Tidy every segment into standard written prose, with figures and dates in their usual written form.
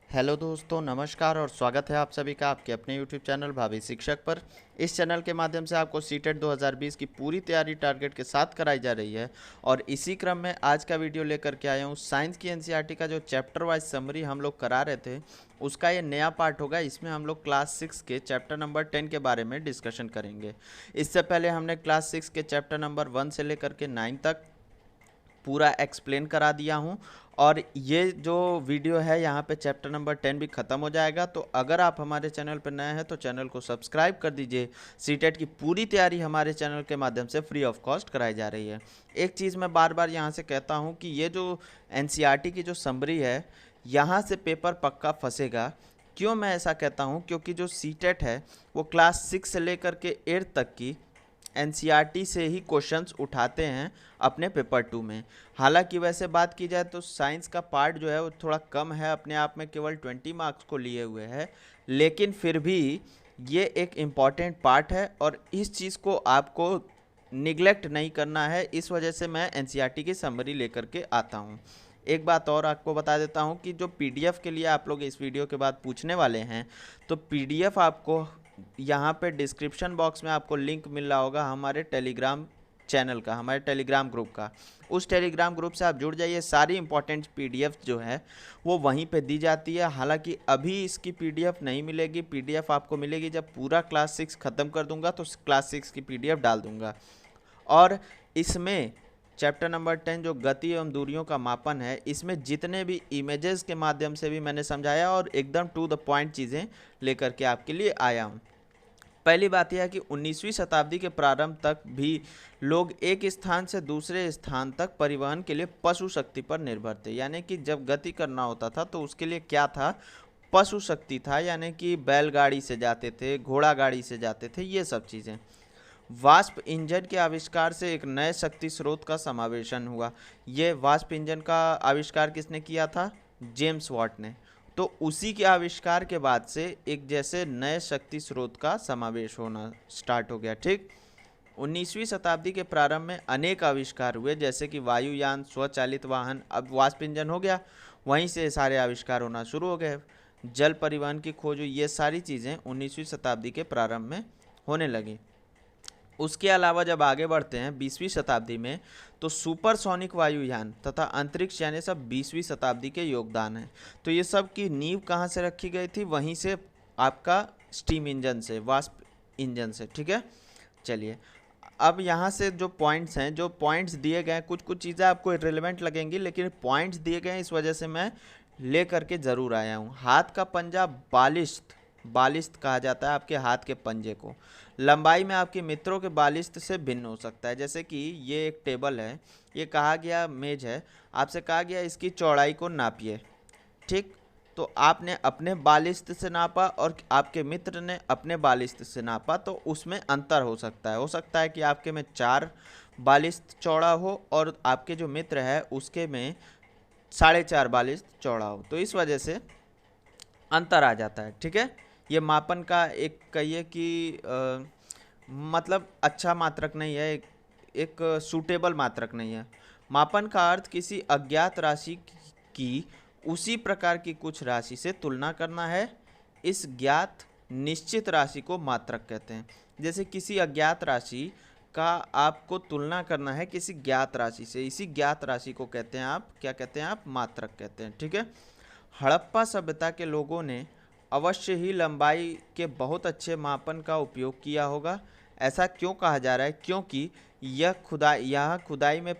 Hello दोस्तों, नमस्कार और स्वागत है आप सभी का आपके अपने यूट्यूब चैनल भावी शिक्षक पर। इस चैनल के माध्यम से आपको सीटेट 2020 की पूरी तैयारी टारगेट के साथ कराई जा रही है। और इसी क्रम में आज का वीडियो लेकर के आया हूँ। साइंस की एनसीईआरटी का जो चैप्टर वाइज समरी हम लोग करा रहे थे, उसका ये नया पार्ट होगा। इसमें हम लोग क्लास 6 के चैप्टर नंबर 10 के बारे में डिस्कशन करेंगे। इससे पहले हमने क्लास 6 के चैप्टर नंबर 1 से लेकर के 9 तक पूरा एक्सप्लेन करा दिया हूँ। और ये जो वीडियो है यहाँ पे चैप्टर नंबर 10 भी ख़त्म हो जाएगा। तो अगर आप हमारे चैनल पर नए हैं तो चैनल को सब्सक्राइब कर दीजिए। सीटेट की पूरी तैयारी हमारे चैनल के माध्यम से फ्री ऑफ कॉस्ट कराई जा रही है। एक चीज़ मैं बार बार यहाँ से कहता हूँ कि ये जो एनसीईआरटी की जो समरी है, यहाँ से पेपर पक्का फंसेगा। क्यों मैं ऐसा कहता हूँ? क्योंकि जो सीटेट है वो क्लास 6 से लेकर के 8 तक की एनसीईआरटी से ही क्वेश्चंस उठाते हैं अपने पेपर 2 में। हालांकि वैसे बात की जाए तो साइंस का पार्ट जो है वो थोड़ा कम है, अपने आप में केवल 20 मार्क्स को लिए हुए है, लेकिन फिर भी ये एक इम्पॉर्टेंट पार्ट है और इस चीज़ को आपको निगलेक्ट नहीं करना है। इस वजह से मैं एनसीईआरटी की समरी लेकर के आता हूँ। एक बात और आपको बता देता हूँ कि जो पीडीएफ के लिए आप लोग इस वीडियो के बाद पूछने वाले हैं, तो पीडीएफ आपको यहाँ पे डिस्क्रिप्शन बॉक्स में आपको लिंक मिल रहा होगा हमारे टेलीग्राम चैनल का, हमारे टेलीग्राम ग्रुप का। उस टेलीग्राम ग्रुप से आप जुड़ जाइए। सारी इंपॉर्टेंट पीडीएफ जो है वो वहीं पे दी जाती है। हालांकि अभी इसकी पीडीएफ नहीं मिलेगी, पीडीएफ आपको मिलेगी जब पूरा क्लास 6 ख़त्म कर दूंगा तो क्लास 6 की पीडीएफ डाल दूंगा। और इसमें चैप्टर नंबर 10 जो गति एवं दूरियों का मापन है, इसमें जितने भी इमेजेस के माध्यम से भी मैंने समझाया और एकदम टू द पॉइंट चीज़ें लेकर के आपके लिए आया हूँ। पहली बात यह है कि 19वीं शताब्दी के प्रारंभ तक भी लोग एक स्थान से दूसरे स्थान तक परिवहन के लिए पशु शक्ति पर निर्भर थे। यानी कि जब गति करना होता था तो उसके लिए क्या था? पशु शक्ति था। यानी कि बैलगाड़ी से जाते थे, घोड़ा गाड़ी से जाते थे, ये सब चीज़ें। वाष्प इंजन के आविष्कार से एक नए शक्ति स्रोत का समावेशन हुआ। ये वाष्प इंजन का आविष्कार किसने किया था? जेम्स वाट ने। तो उसी के आविष्कार के बाद से एक जैसे नए शक्ति स्रोत का समावेश होना स्टार्ट हो गया। ठीक, 19वीं शताब्दी के प्रारंभ में अनेक आविष्कार हुए, जैसे कि वायुयान, स्वचालित वाहन, अब वाष्प इंजन हो गया, वहीं से सारे आविष्कार होना शुरू हो गए। जल परिवहन की खोज हुई। ये सारी चीज़ें 19वीं शताब्दी के प्रारंभ में होने लगी। उसके अलावा जब आगे बढ़ते हैं 20वीं शताब्दी में, तो सुपरसोनिक वायुयान तथा अंतरिक्ष यान, सब 20वीं शताब्दी के योगदान हैं। तो ये सब की नींव कहाँ से रखी गई थी? वहीं से, आपका स्टीम इंजन से, वाष्प इंजन से। ठीक है, चलिए अब यहाँ से जो पॉइंट्स हैं, जो पॉइंट्स दिए गए हैं, कुछ कुछ चीज़ें आपको इरेलेवेंट लगेंगी, लेकिन पॉइंट्स दिए गए हैं इस वजह से मैं ले करके ज़रूर आया हूँ। हाथ का पंजा बालिश्त, बालिश्त कहा जाता है आपके हाथ के पंजे को। लंबाई में आपके मित्रों के बालिश्त से भिन्न हो सकता है। जैसे कि ये एक टेबल है, ये कहा गया मेज है, आपसे कहा गया इसकी चौड़ाई को नापिए। ठीक, तो आपने अपने बालिश्त से नापा और आपके मित्र ने अपने बालिश्त से नापा, तो उसमें अंतर हो सकता है। हो सकता है कि आपके में 4 बालिश्त चौड़ा हो और आपके जो मित्र है उसके में 4.5 बालिश्त चौड़ा हो, तो इस वजह से अंतर आ जाता है। ठीक है, ये मापन का एक कहिए कि मतलब अच्छा मात्रक नहीं है, एक सूटेबल मात्रक नहीं है। मापन का अर्थ किसी अज्ञात राशि की उसी प्रकार की कुछ राशि से तुलना करना है। इस ज्ञात निश्चित राशि को मात्रक कहते हैं। जैसे किसी अज्ञात राशि का आपको तुलना करना है किसी ज्ञात राशि से, इसी ज्ञात राशि को कहते हैं आप, क्या कहते हैं आप? मात्रक कहते हैं। ठीक है, हड़प्पा सभ्यता के लोगों ने अवश्य ही लंबाई के बहुत अच्छे मापन का उपयोग किया होगा। ऐसा क्यों कहा जा रहा है? क्योंकि यह खुदाई में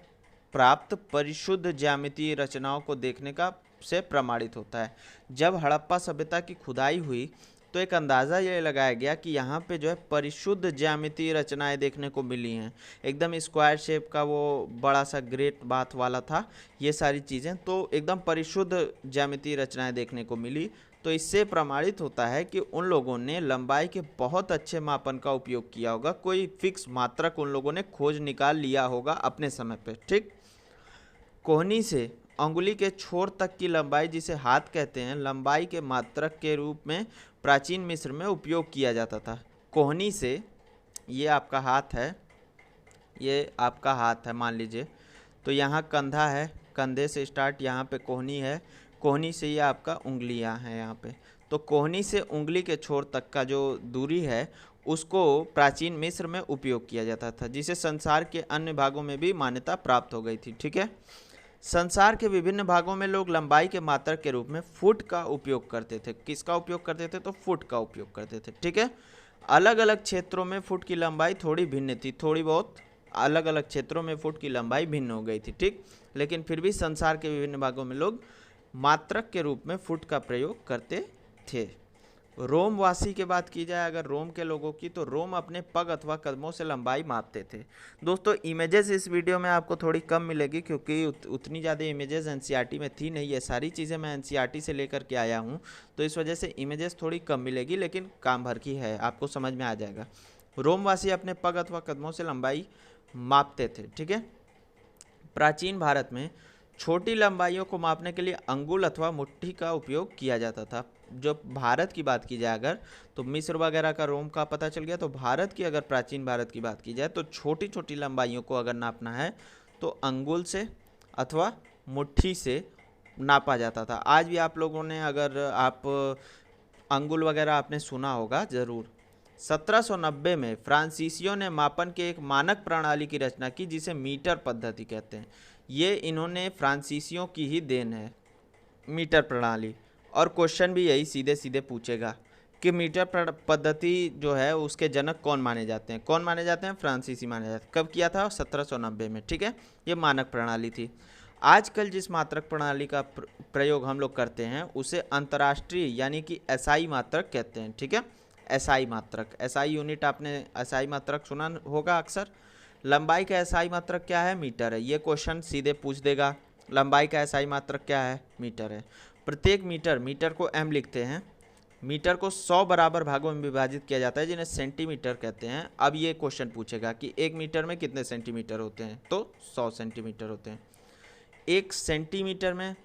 प्राप्त परिशुद्ध ज्यामितीय रचनाओं को देखने का से प्रमाणित होता है। जब हड़प्पा सभ्यता की खुदाई हुई तो एक अंदाज़ा ये लगाया गया कि यहाँ पे जो है परिशुद्ध ज्यामितीय रचनाएं देखने को मिली हैं। एकदम स्क्वायर शेप का वो बड़ा सा ग्रेट बाथ वाला था, ये सारी चीज़ें, तो एकदम परिशुद्ध ज्यामितीय रचनाएं देखने को मिली। तो इससे प्रमाणित होता है कि उन लोगों ने लंबाई के बहुत अच्छे मापन का उपयोग किया होगा। कोई फिक्स मात्रक उन लोगों ने खोज निकाल लिया होगा अपने समय पे। ठीक, कोहनी से अंगुली के छोर तक की लंबाई, जिसे हाथ कहते हैं, लंबाई के मात्रक के रूप में प्राचीन मिस्र में उपयोग किया जाता था। कोहनी से, ये आपका हाथ है, ये आपका हाथ है मान लीजिए, तो यहाँ कंधा है, कंधे से स्टार्ट यहाँ पे कोहनी है, कोहनी से ये आपका उंगलियां हैं यहाँ पे। तो कोहनी से उंगली के छोर तक का जो दूरी है उसको प्राचीन मिस्र में उपयोग किया जाता था, जिसे संसार के अन्य भागों में भी मान्यता प्राप्त हो गई थी। ठीक है। संसार के विभिन्न भागों में लोग लंबाई के मात्रक के रूप में फुट का उपयोग करते थे। किसका उपयोग करते थे? तो फुट का उपयोग करते थे। ठीक है। अलग अलग क्षेत्रों में फुट की लंबाई थोड़ी भिन्न थी, थोड़ी बहुत अलग अलग क्षेत्रों में फुट की लंबाई भिन्न हो गई थी। ठीक। लेकिन फिर भी संसार के विभिन्न भागों में लोग मात्रक के रूप में फुट का प्रयोग करते थे। रोमवासी की बात की जाए अगर रोम के लोगों की, तो रोम अपने पग अथवा कदमों से लंबाई मापते थे। दोस्तों इमेजेस इस वीडियो में आपको थोड़ी कम मिलेगी, क्योंकि उतनी ज़्यादा इमेजेस एनसीईआरटी में थी नहीं। ये सारी चीज़ें मैं एनसीईआरटी से लेकर के आया हूँ, तो इस वजह से इमेजेस थोड़ी कम मिलेगी, लेकिन काम भर की है, आपको समझ में आ जाएगा। रोमवासी अपने पग अथवा कदमों से लंबाई मापते थे। ठीक है। प्राचीन भारत में छोटी लंबाइयों को मापने के लिए अंगुल अथवा मुट्ठी का उपयोग किया जाता था। जो भारत की बात की जाए अगर, तो मिस्र वगैरह का रोम का पता चल गया, तो भारत की अगर प्राचीन भारत की बात की जाए तो छोटी छोटी लंबाइयों को अगर नापना है तो अंगुल से अथवा मुट्ठी से नापा जाता था। आज भी आप लोगों ने अगर आप अंगुल वगैरह आपने सुना होगा ज़रूर। 1790 में फ्रांसीसियों ने मापन के एक मानक प्रणाली की रचना की, जिसे मीटर पद्धति कहते हैं। ये इन्होंने फ्रांसीसियों की ही देन है, मीटर प्रणाली। और क्वेश्चन भी यही सीधे सीधे पूछेगा कि मीटर पद्धति जो है उसके जनक कौन माने जाते हैं? कौन माने जाते हैं? फ्रांसीसी माने जाते हैं। कब किया था? 1790 में। ठीक है। ये मानक प्रणाली थी। आजकल जिस मात्रक प्रणाली का प्रयोग हम लोग करते हैं उसे अंतर्राष्ट्रीय यानी कि एसआई मात्रक कहते हैं। ठीक है। एसआई मात्रक, एसआई यूनिट, आपने एसआई मात्रक सुना होगा अक्सर। लंबाई का एसआई मात्रक क्या है? मीटर है। ये क्वेश्चन सीधे पूछ देगा। लंबाई का एसआई मात्रक क्या है? मीटर है। प्रत्येक मीटर को एम लिखते हैं। मीटर को 100 बराबर भागों में विभाजित किया जाता है, जिन्हें सेंटीमीटर कहते हैं। अब ये क्वेश्चन पूछेगा कि एक मीटर में कितने सेंटीमीटर होते हैं? तो 100 सेंटीमीटर होते हैं। एक सेंटीमीटर में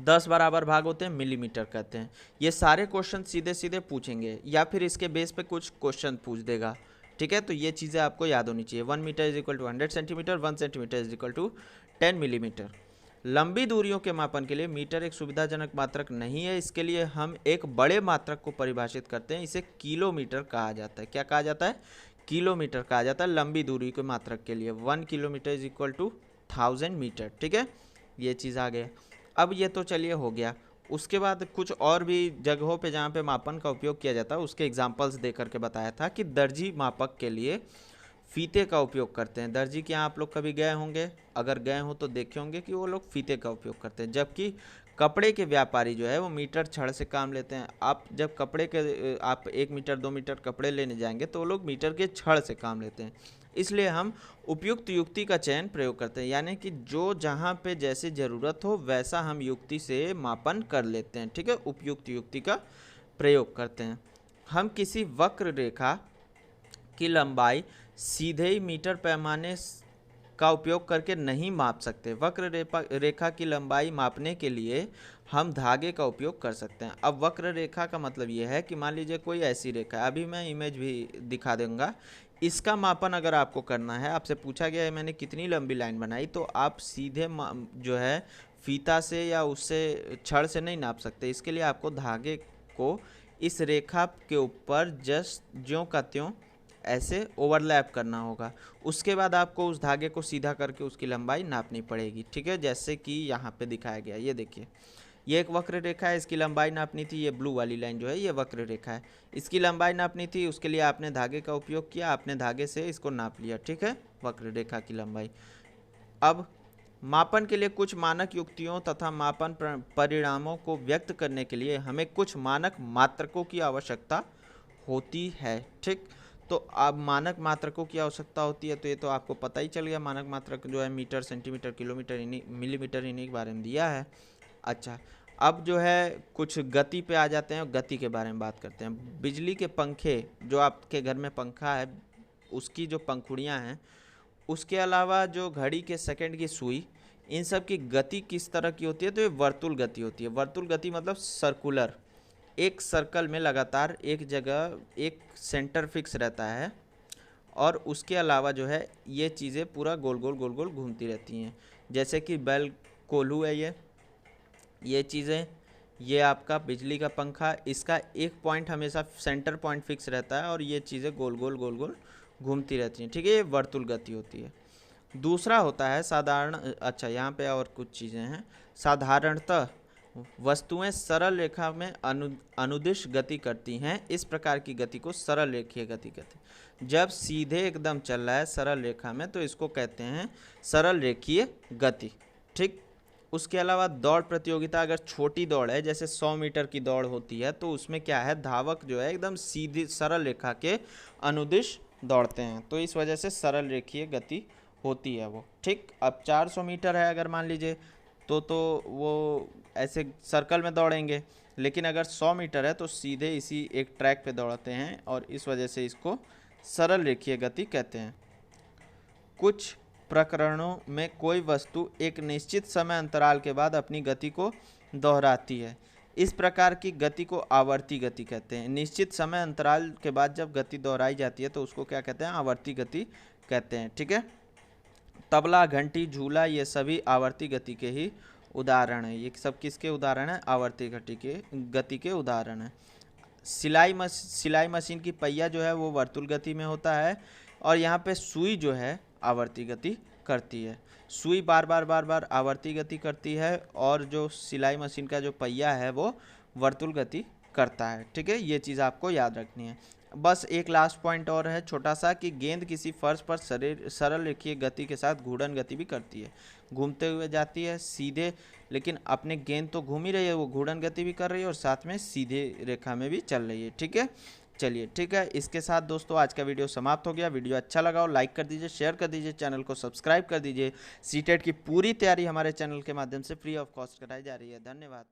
10 बराबर भाग होते हैं, मिलीमीटर कहते हैं। ये सारे क्वेश्चन सीधे सीधे पूछेंगे, या फिर इसके बेस पे कुछ क्वेश्चन पूछ देगा। ठीक है। तो ये चीज़ें आपको याद होनी चाहिए। 1 metre is equal to 100 centimetre, 1 centimetre is equal to 10 millimetre. लंबी दूरियों के मापन के लिए मीटर एक सुविधाजनक मात्रक नहीं है। इसके लिए हम एक बड़े मात्रक को परिभाषित करते हैं, इसे किलोमीटर कहा जाता है। क्या कहा जाता है? किलोमीटर कहा जाता है लंबी दूरी के मात्रक के लिए। 1 kilometre is equal to 1000 metre. ठीक है। ये चीज़ आ गया। अब ये तो चलिए हो गया। उसके बाद कुछ और भी जगहों पे जहाँ पे मापन का उपयोग किया जाता है उसके एग्जांपल्स दे करके बताया था कि दर्जी मापक के लिए फीते का उपयोग करते हैं। दर्जी के यहाँ आप लोग कभी गए होंगे, अगर गए हो तो देखे होंगे कि वो लोग फीते का उपयोग करते हैं। जबकि कपड़े के व्यापारी जो है वो मीटर छड़ से काम लेते हैं। आप जब कपड़े के आप 1 मीटर 2 मीटर कपड़े लेने जाएंगे तो वो लोग मीटर के छड़ से काम लेते हैं। इसलिए हम उपयुक्त युक्ति का चयन प्रयोग करते हैं, यानी कि जो जहाँ पे जैसे ज़रूरत हो वैसा हम युक्ति से मापन कर लेते हैं। ठीक है। उपयुक्त युक्ति का प्रयोग करते हैं। हम किसी वक्र रेखा की लंबाई सीधे ही मीटर पैमाने का उपयोग करके नहीं माप सकते। वक्र रेखा की लंबाई मापने के लिए हम धागे का उपयोग कर सकते हैं। अब वक्र रेखा का मतलब ये है कि मान लीजिए कोई ऐसी रेखा है, अभी मैं इमेज भी दिखा दूंगा। इसका मापन अगर आपको करना है, आपसे पूछा गया है मैंने कितनी लंबी लाइन बनाई, तो आप सीधे जो है फीता से या उससे छड़ से नहीं नाप सकते। इसके लिए आपको धागे को इस रेखा के ऊपर जस्ट ज्यों का त्यों ऐसे ओवरलैप करना होगा। उसके बाद आपको उस धागे को सीधा करके उसकी लंबाई नापनी पड़ेगी। ठीक है। जैसे कि यहाँ पे दिखाया गया, ये देखिए, ये एक वक्र रेखा है, इसकी लंबाई नापनी थी। ये ब्लू वाली लाइन जो है ये वक्र रेखा है, इसकी लंबाई नापनी थी। उसके लिए आपने धागे का उपयोग किया, आपने धागे से इसको नाप लिया। ठीक है। वक्र रेखा की लंबाई। अब मापन के लिए कुछ मानक युक्तियों तथा मापन परिणामों को व्यक्त करने के लिए हमें कुछ मानक मात्रकों की आवश्यकता होती है। ठीक। तो अब मानक मात्रकों की आवश्यकता होती है, तो ये तो आपको पता ही चल गया। मानक मात्रक जो है मीटर, सेंटीमीटर, किलोमीटर, मिलीमीटर, इन्हीं के बारे में दिया है। अच्छा, अब जो है कुछ गति पे आ जाते हैं, गति के बारे में बात करते हैं। बिजली के पंखे, जो आपके घर में पंखा है उसकी जो पंखुड़ियाँ हैं, उसके अलावा जो घड़ी के सेकंड की सुई, इन सब की गति किस तरह की होती है? तो ये वर्तुल गति होती है। वर्तुल गति मतलब सर्कुलर, एक सर्कल में लगातार एक जगह एक सेंटर फिक्स रहता है, और उसके अलावा जो है ये चीज़ें पूरा गोल गोल गोल गोल घूमती रहती हैं। जैसे कि बैल कोल्हू है, ये चीज़ें, ये आपका बिजली का पंखा, इसका एक पॉइंट हमेशा सेंटर पॉइंट फिक्स रहता है और ये चीज़ें गोल गोल गोल गोल घूमती रहती हैं, ठीक है। ये वर्तुल गति होती है। दूसरा होता है साधारण, अच्छा यहाँ पे और कुछ चीज़ें हैं। साधारणतः वस्तुएं सरल रेखा में अनुदिश गति करती हैं। इस प्रकार की गति को सरल रेखीय गति कहते हैं। जब सीधे एकदम चल रहा है सरल रेखा में तो इसको कहते हैं सरल रेखीय गति, ठीक। उसके अलावा दौड़ प्रतियोगिता, अगर छोटी दौड़ है जैसे 100 मीटर की दौड़ होती है तो उसमें क्या है, धावक जो है एकदम सीधी सरल रेखा के अनुदिश दौड़ते हैं, तो इस वजह से सरल रेखीय गति होती है वो, ठीक। अब 400 मीटर है अगर मान लीजिए तो वो ऐसे सर्कल में दौड़ेंगे, लेकिन अगर 100 मीटर है तो सीधे इसी एक ट्रैक पे दौड़ते हैं और इस वजह से इसको सरल रेखीय गति कहते हैं। कुछ प्रकरणों में कोई वस्तु एक निश्चित समय अंतराल के बाद अपनी गति को दोहराती है। इस प्रकार की गति को आवर्ती गति कहते हैं। निश्चित समय अंतराल के बाद जब गति दोहराई जाती है तो उसको क्या कहते हैं, आवर्ती गति कहते हैं, ठीक है। तबला, घंटी, झूला, ये सभी आवर्ती गति के ही उदाहरण हैं। ये सब किसके उदाहरण हैं, आवर्ती गति के उदाहरण हैं। सिलाई मशीन की पहिया जो है वो वर्तुल गति में होता है और यहाँ पे सुई जो है आवर्ती गति करती है। सुई बार बार आवर्ती गति करती है और जो सिलाई मशीन का जो पहिया है वो वर्तुल गति करता है, ठीक है। ये चीज़ आपको याद रखनी है। बस एक लास्ट पॉइंट और है छोटा सा, कि गेंद किसी फर्श पर सरल रेखीय गति के साथ घूर्णन गति भी करती है। घूमते हुए जाती है सीधे, लेकिन अपने गेंद तो घूम ही रही है, वो घूर्णन गति भी कर रही है और साथ में सीधे रेखा में भी चल रही है, ठीक है। चलिए ठीक है, इसके साथ दोस्तों आज का वीडियो समाप्त हो गया। वीडियो अच्छा लगा हो लाइक कर दीजिए, शेयर कर दीजिए, चैनल को सब्सक्राइब कर दीजिए। सीटेट की पूरी तैयारी हमारे चैनल के माध्यम से फ्री ऑफ कॉस्ट कराई जा रही है। धन्यवाद।